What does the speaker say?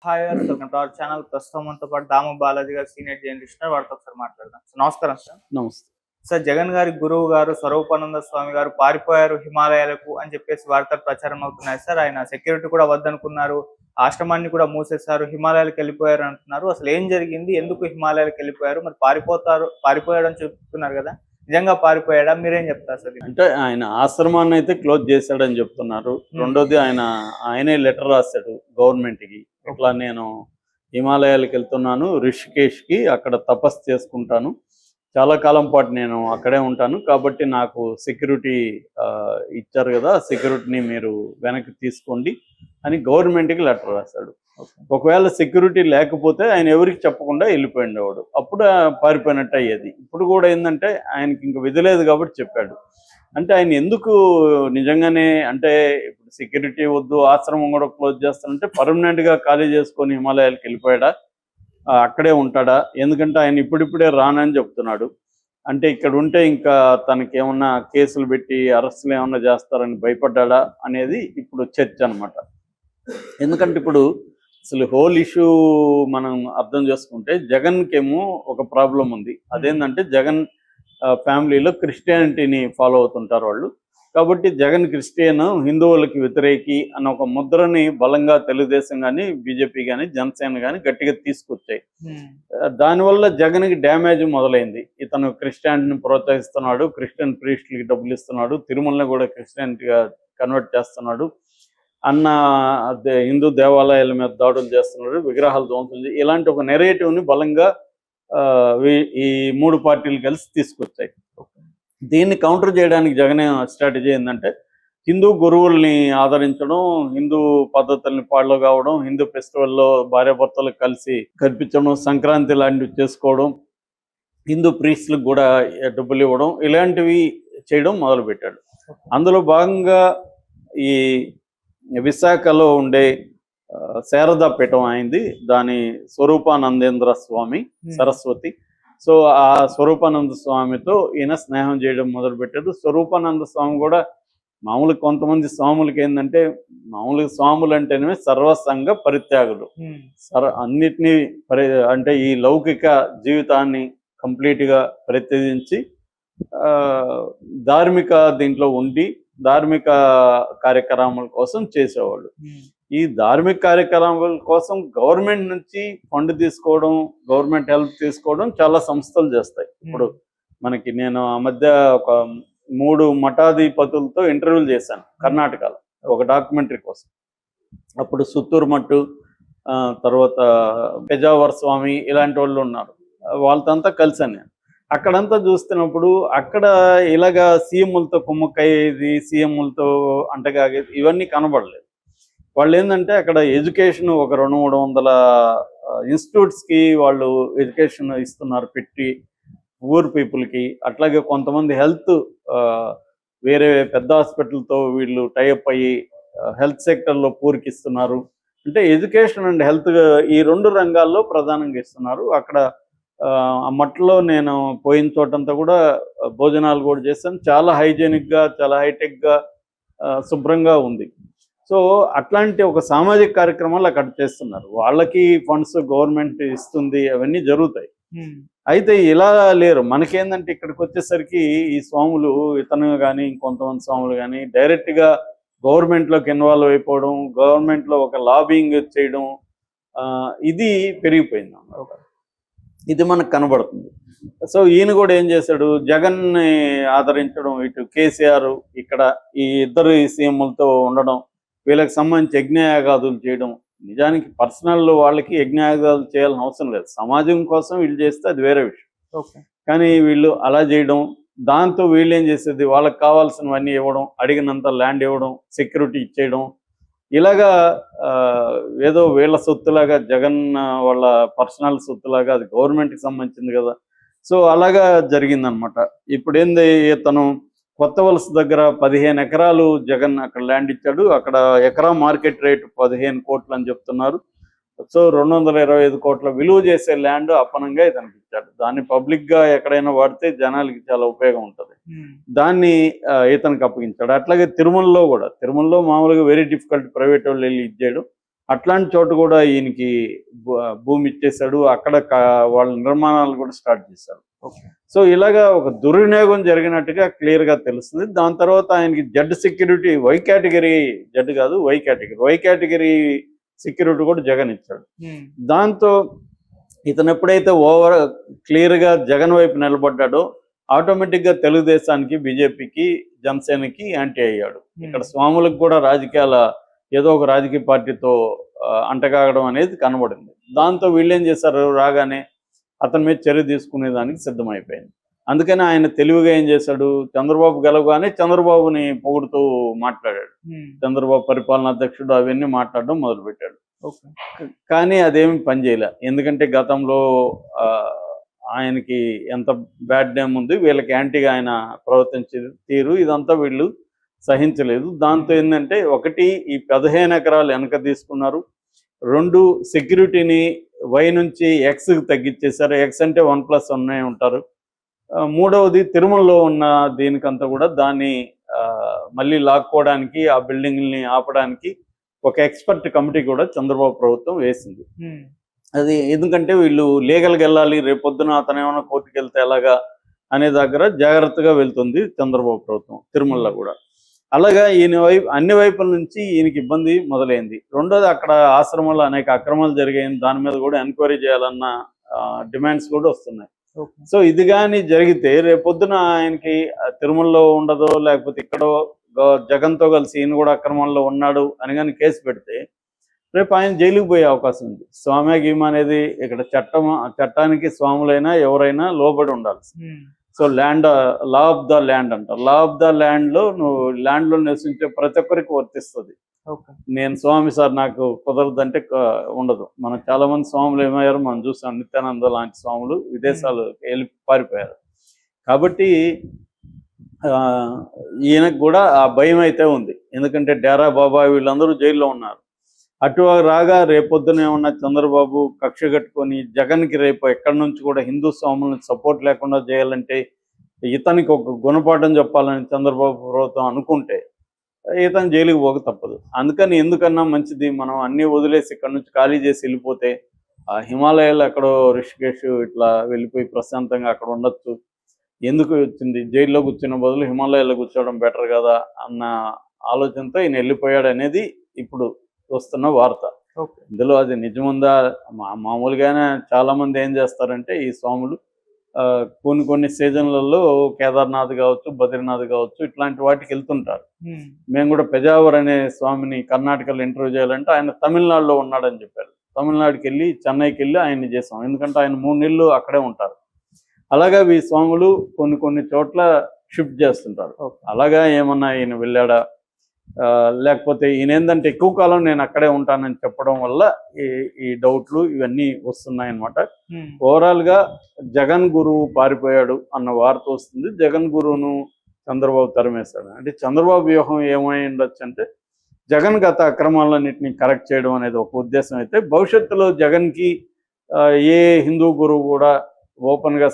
Hi గారు, welcome to our channel. ప్రస్తుతం మనతో పాటు దాము బాలాజీ గారు, సీనియర్ జర్నలిస్ట్, వారితో ఒకసారి మాట్లాడదాం. సో నమస్కారం సార్. నమస్తే. సార్, జగన్ గారి గురువు గారు స్వరూపానంద స్వామి గారు పారిపోయారు హిమాలయాలకు అని చెప్పేసి వార్తలు ప్రచారం అవుతున్నాయి సార్. ఆయన సెక్యూరిటీ కూడా వద్దనుకున్నారు, ఆశ్రమాన్ని కూడా మూసేశారు, హిమాలయాలకు వెళ్ళిపోయారు అంటున్నారు. అసలు ఏం జరిగింది, ఎందుకు హిమాలయాలకు వెళ్ళిపోయారు, మరి పారిపోయాడు అని చెప్తున్నారు కదా, నిజంగా పారిపోయాడా? మీరేం చెప్తారు సార్? అంటే ఆయన ఆశ్రమాన్ని అయితే క్లోజ్ చేశాడని చెప్తున్నారు. రెండోది ఆయనే లెటర్ రాశాడు గవర్నమెంట్కి, ఇట్లా నేను హిమాలయాలకు వెళ్తున్నాను, రిషికేష్కి, అక్కడ తపస్సు చేసుకుంటాను, చాలా కాలం పాటు నేను అక్కడే ఉంటాను, కాబట్టి నాకు సెక్యూరిటీ ఇచ్చారు కదా, సెక్యూరిటీని మీరు వెనక్కి తీసుకోండి అని గవర్నమెంట్కి లెటర్ రాశాడు. ఒకవేళ సెక్యూరిటీ లేకపోతే ఆయన ఎవరికి చెప్పకుండా వెళ్ళిపోయిండేవాడు, అప్పుడు పారిపోయినట్టు అయ్యేది. ఇప్పుడు కూడా ఏంటంటే ఆయనకి ఇంక విధి లేదు కాబట్టి చెప్పాడు. అంటే ఆయన ఎందుకు నిజంగానే అంటే ఇప్పుడు సెక్యూరిటీ వద్దు, ఆశ్రమం కూడా క్లోజ్ చేస్తానంటే పర్మనెంట్గా ఖాళీ చేసుకొని హిమాలయాలకు వెళ్ళిపోయాడా, అక్కడే ఉంటాడా? ఎందుకంటే ఆయన ఇప్పుడిప్పుడే రానని చెప్తున్నాడు. అంటే ఇక్కడ ఉంటే ఇంకా తనకి ఏమన్నా కేసులు పెట్టి అరెస్టులు ఏమన్నా చేస్తారని భయపడ్డా అనేది ఇప్పుడు చర్చ అనమాట. ఎందుకంటే ఇప్పుడు అసలు హోల్ ఇష్యూ మనం అర్థం చేసుకుంటే జగన్కేమో ఒక ప్రాబ్లం ఉంది. అదేంటంటే జగన్ ఫ్యామిలీలో క్రిస్టియానిటీని ఫాలో అవుతుంటారు వాళ్ళు. కాబట్టి జగన్ క్రిస్టియన్, హిందువులకి వ్యతిరేకి అన్న ఒక ముద్రని బలంగా తెలుగుదేశం కానీ, బీజేపీ కానీ, జనసేన కానీ గట్టిగా తీసుకొచ్చాయి. దానివల్ల జగన్కి డ్యామేజ్ మొదలైంది. ఇతను క్రిస్టియానిటీని ప్రోత్సహిస్తున్నాడు, క్రిస్టియన్ ప్రీస్టులకి డబ్బులు ఇస్తున్నాడు, తిరుమలని కూడా క్రిస్టియానిటీగా కన్వర్ట్ చేస్తున్నాడు, హిందూ దేవాలయాల మీద దాడులు చేస్తున్నాడు, విగ్రహాలు ధ్వంసం, ఇలాంటి ఒక నెరేటివ్ని బలంగా ఈ మూడు పార్టీలు కలిసి తీసుకొచ్చాయి. దీన్ని కౌంటర్ చేయడానికి జగన్ స్ట్రాటజీ ఏంటంటే హిందూ గురువుల్ని ఆదరించడం, హిందూ పద్ధతుల్ని ఫాలో కావడం, హిందూ ఫెస్టివల్లో భార్యాభర్తలు కలిసి కల్పించడం, సంక్రాంతి లాంటివి చేసుకోవడం, హిందూ ప్రీస్టులకు కూడా డబ్బులు ఇవ్వడం, ఇలాంటివి చేయడం మొదలుపెట్టాడు. అందులో భాగంగా ఈ విశాఖలో ఉండే శారదా పీఠం అయింది, దాని స్వరూపానందేంద్ర స్వామి సరస్వతి. సో ఆ స్వరూపానంద స్వామితో ఈయన స్నేహం చేయడం మొదలుపెట్టాడు. స్వరూపానంద స్వామి కూడా మామూలు కొంతమంది స్వాములకి ఏంటంటే, మామూలుగా స్వాములు అంటేనే సర్వసంగ పరిత్యాగులు, అన్నిటినీ అంటే ఈ లౌకిక జీవితాన్ని కంప్లీట్గా పరిత్యజించి ధార్మిక దీంట్లో ఉండి ధార్మిక కార్యక్రమాల కోసం చేసేవాళ్ళు. ఈ ధార్మిక కార్యక్రమాల కోసం గవర్నమెంట్ నుంచి ఫండ్ తీసుకోవడం, గవర్నమెంట్ హెల్ప్ తీసుకోవడం చాలా సంస్థలు చేస్తాయి. ఇప్పుడు మనకి నేను ఆ మధ్య ఒక 3 మఠాధిపతులతో ఇంటర్వ్యూలు చేశాను కర్ణాటకలో ఒక డాక్యుమెంటరీ కోసం. అప్పుడు సుత్తూరు మట్టు, తర్వాత పెజావర్ స్వామి, ఇలాంటి వాళ్ళు ఉన్నారు. వాళ్ళతో కలిసాను నేను. అక్కడంతా చూస్తున్నప్పుడు అక్కడ ఇలాగా సీఎంలతో కుమ్మక్కయ్యేది, సీఎంలతో అంటగాగేది, ఇవన్నీ కనబడలేదు. వాళ్ళు ఏంటంటే అక్కడ ఎడ్యుకేషన్ ఒక 200-300 ఇన్స్టిట్యూట్స్కి వాళ్ళు ఎడ్యుకేషన్ ఇస్తున్నారు పెట్టి పూర్ పీపుల్కి. అట్లాగే కొంతమంది హెల్త్ వేరే పెద్ద హాస్పిటల్తో వీళ్ళు టైఅప్ అయ్యి హెల్త్ సెక్టర్లో పూర్కి ఇస్తున్నారు. అంటే ఎడ్యుకేషన్ అండ్ హెల్త్ ఈ 2 రంగాల్లో ప్రధానంగా ఇస్తున్నారు. అక్కడ ఆ మట్లో నేను పోయిన చోటంతా కూడా భోజనాలు కూడా చేశాను. చాలా హైజీనిక్గా, చాలా హైటెక్గా, శుభ్రంగా ఉంది. సో అట్లాంటి ఒక సామాజిక కార్యక్రమాలు అక్కడ చేస్తున్నారు. వాళ్ళకి ఫండ్స్ గవర్నమెంట్ ఇస్తుంది, అవన్నీ జరుగుతాయి. అయితే ఇలా లేరు. మనకేందంటే ఇక్కడికి వచ్చేసరికి ఈ స్వాములు, ఇతను కానీ ఇంకొంతమంది స్వాములు కానీ డైరెక్ట్గా గవర్నమెంట్లోకి ఇన్వాల్వ్ అయిపోవడం, గవర్నమెంట్లో ఒక లాబింగ్ చేయడం, ఇది పెరిగిపోయింది. ఇది మనకు కనబడుతుంది. సో ఈయన కూడా ఏం చేశాడు, జగన్ని ఆదరించడం, ఇటు కేసీఆర్ ఇక్కడ ఈ ఇద్దరు సీఎంలతో ఉండడం, వీళ్ళకి సంబంధించి యజ్ఞయాగాదులు చేయడం. నిజానికి పర్సనల్ వాళ్ళకి యజ్ఞయాగాదులు చేయాల్సిన అవసరం లేదు, సమాజం కోసం వీళ్ళు చేస్తే అది వేరే విషయం. కానీ వీళ్ళు అలా చేయడం, దాంతో వీళ్ళు ఏం చేసేది, వాళ్ళకి కావాల్సినవన్నీ ఇవ్వడం, అడిగినంత ల్యాండ్ ఇవ్వడం, సెక్యూరిటీ ఇచ్చేయడం, ఇలాగా ఏదో వీళ్ళ సొత్తులాగా, జగన్ వాళ్ళ పర్సనల్ సొత్తులాగా, అది గవర్నమెంట్కి సంబంధించింది కదా. సో అలాగా జరిగిందనమాట. ఇప్పుడు ఏంది, తను కొత్త వలస దగ్గర 15 ఎకరాలు జగన్ అక్కడ ల్యాండ్ ఇచ్చాడు. అక్కడ ఎకరా మార్కెట్ రేటు 15 కోట్లు అని చెప్తున్నారు. సో 225 కోట్ల విలువ చేసే ల్యాండ్ అప్పనంగా ఇతనికి ఇచ్చాడు. దాన్ని పబ్లిక్గా ఎక్కడైనా వాడితే జనాలకి చాలా ఉపయోగం ఉంటుంది, దాన్ని ఇతనికి అప్పగించాడు. అట్లాగే తిరుమలలో కూడా, తిరుమలలో మామూలుగా వెరీ డిఫికల్ట్, ప్రైవేట్ వాళ్ళు వెళ్ళి ఇచ్చేయడం, అట్లాంటి చోట కూడా ఈయనకి భూమి ఇచ్చేశాడు. అక్కడ వాళ్ళ నిర్మాణాలు కూడా స్టార్ట్ చేశారు. సో ఇలాగా ఒక దుర్వినియోగం జరిగినట్టుగా క్లియర్ గా తెలుస్తుంది. దాని తర్వాత ఆయనకి Z security why category, Z కాదు వై కేటగిరీ సెక్యూరిటీ కూడా జగన్ ఇచ్చాడు. దాంతో ఇతను ఎప్పుడైతే క్లియర్ గా జగన్ వైపు నిలబడ్డాడో ఆటోమేటిక్ గా తెలుగుదేశానికి, బీజేపీకి, జనసేనకి యాంటీ అయ్యాడు. ఇక్కడ స్వాములకు కూడా ఏదో ఒక రాజకీయ పార్టీతో అంటగాగడం అనేది కనబడింది. దాంతో వీళ్ళేం చేశారు, రాగానే అతని మీద చర్య తీసుకునేదానికి సిద్ధమైపోయింది. అందుకని ఆయన తెలివిగా ఏం చేశాడు, చంద్రబాబు గెలవగానే చంద్రబాబుని పొగుడుతూ మాట్లాడాడు. చంద్రబాబు పరిపాలనా అధ్యక్షుడు అవన్నీ మాట్లాడడం మొదలుపెట్టాడు. కానీ అదేమి పనిచేయలే. ఎందుకంటే గతంలో ఆయనకి ఎంత బ్యాడ్ నేమ్ ఉంది, వీళ్ళకి యాంటీగా ఆయన ప్రవర్తించే తీరు ఇదంతా వీళ్ళు సహించలేదు. దాంతో ఏంటంటే ఒకటి ఈ 15 ఎకరాలు వెనక తీసుకున్నారు. 2 సెక్యూరిటీని వై నుంచి ఎక్స్కి తగ్గించేశారు. ఎక్స్ అంటే 1+1 ఉంటారు. 3వది తిరుమలలో ఉన్న దీనికంతా కూడా దాన్ని మళ్ళీ లాక్కోవడానికి, ఆ బిల్డింగ్ని ఆపడానికి ఒక ఎక్స్పర్ట్ కమిటీ కూడా చంద్రబాబు ప్రభుత్వం వేసింది. అది ఎందుకంటే వీళ్ళు లీగల్గా వెళ్ళాలి, రేపొద్దున అతను ఏమైనా కోర్టుకు వెళ్తే ఎలాగా అనే దగ్గర జాగ్రత్తగా వెళ్తుంది చంద్రబాబు ప్రభుత్వం తిరుమలలో కూడా. అలాగా అన్ని వైపుల నుంచి ఈయనకి ఇబ్బంది మొదలైంది. రెండోది అక్కడ ఆశ్రమంలో అనేక అక్రమాలు జరిగాయని దాని మీద కూడా ఎంక్వైరీ చేయాలన్న డిమాండ్స్ కూడా వస్తున్నాయి. సో ఇది కానీ జరిగితే రేపొద్దున ఆయనకి తిరుమలలో ఉండదో, లేకపోతే ఇక్కడో జగన్తో కలిసి ఈయన కూడా అక్రమంలో ఉన్నాడు అని కానీ కేసు పెడితే రేపు ఆయన జైలుకి పోయే అవకాశం ఉంది. స్వామ్య గీమ అనేది ఇక్కడ చట్టానికి స్వాములైనా ఎవరైనా లోబడి ఉండాలి. So law of the land అంటారు. లా ఆఫ్ ద ల్యాండ్లో నువ్వు ల్యాండ్లో నివసించే ప్రతి ఒక్కరికి వర్తిస్తుంది. నేను స్వామి సార్ నాకు కుదరదంటే ఉండదు. మనం చాలా మంది స్వాములు ఏమయ్యారు మనం చూసాం. నిత్యానంద లాంటి స్వాములు విదేశాలు వెళ్ళి పారిపోయారు. కాబట్టి ఈయనకు కూడా ఆ భయం అయితే ఉంది. ఎందుకంటే డేరా బాబా వీళ్ళందరూ జైల్లో ఉన్నారు. అటు రాగా రేపొద్దున ఏమన్నా చంద్రబాబు కక్ష కట్టుకొని జగన్కి రేపు ఎక్కడి నుంచి కూడా హిందూ స్వాములను సపోర్ట్ లేకుండా చేయాలంటే ఇతనికి ఒక గుణపాఠం చెప్పాలని చంద్రబాబు ప్రభుత్వం అనుకుంటే ఇతను జైలుకి పోక తప్పదు. అందుకని ఎందుకన్నా మంచిది మనం అన్నీ వదిలేసి ఇక్కడ నుంచి ఖాళీ చేసి వెళ్ళిపోతే ఆ హిమాలయాలు ఎక్కడో రిషికేష్ ఇట్లా వెళ్ళిపోయి ప్రశాంతంగా అక్కడ ఉండొచ్చు. ఎందుకు వచ్చింది జైల్లో కూర్చున్న బదులు హిమాలయాల్లో కూర్చోవడం బెటర్ కదా అన్న ఆలోచనతో ఈయన వెళ్ళిపోయాడు అనేది ఇప్పుడు వస్తున్న వార్త. ఇందులో అది నిజముందా? మామూలుగానే చాలా మంది ఏం చేస్తారంటే ఈ స్వాములు కొన్ని సీజన్లలో కేదార్నాథ్ కావచ్చు, బద్రీనాథ్ కావచ్చు, ఇట్లాంటి వాటికి వెళ్తుంటారు. మేము కూడా పెజావర్ అనే స్వామిని కర్ణాటకలో ఇంటర్వ్యూ చేయాలంటే ఆయన తమిళనాడులో ఉన్నాడని చెప్పారు. తమిళనాడుకి వెళ్ళి చెన్నైకి వెళ్ళి ఆయన్ని చేసాం. ఎందుకంటే ఆయన 3 నెలలు అక్కడే ఉంటారు. అలాగా ఈ స్వాములు కొన్ని చోట్ల షిఫ్ట్ చేస్తుంటారు. అలాగా ఏమన్నా ఈయన వెళ్ళాడా, లేకపోతే ఈయన ఏంటంటే ఎక్కువ కాలం నేను అక్కడే ఉంటానని చెప్పడం వల్ల ఈ డౌట్లు ఇవన్నీ వస్తున్నాయన్నమాట. ఓవరాల్ గా జగన్ గురువు పారిపోయాడు అన్న వార్త వస్తుంది. జగన్ గురువును చంద్రబాబు తరిమేశాడు. అంటే చంద్రబాబు వ్యూహం ఏమై ఉండొచ్చు అంటే జగన్ గత అక్రమాలన్నింటినీ కరెక్ట్ చేయడం అనేది ఒక ఉద్దేశం అయితే, భవిష్యత్తులో జగన్కి ఏ హిందూ గురువు కూడా ఓపెన్గా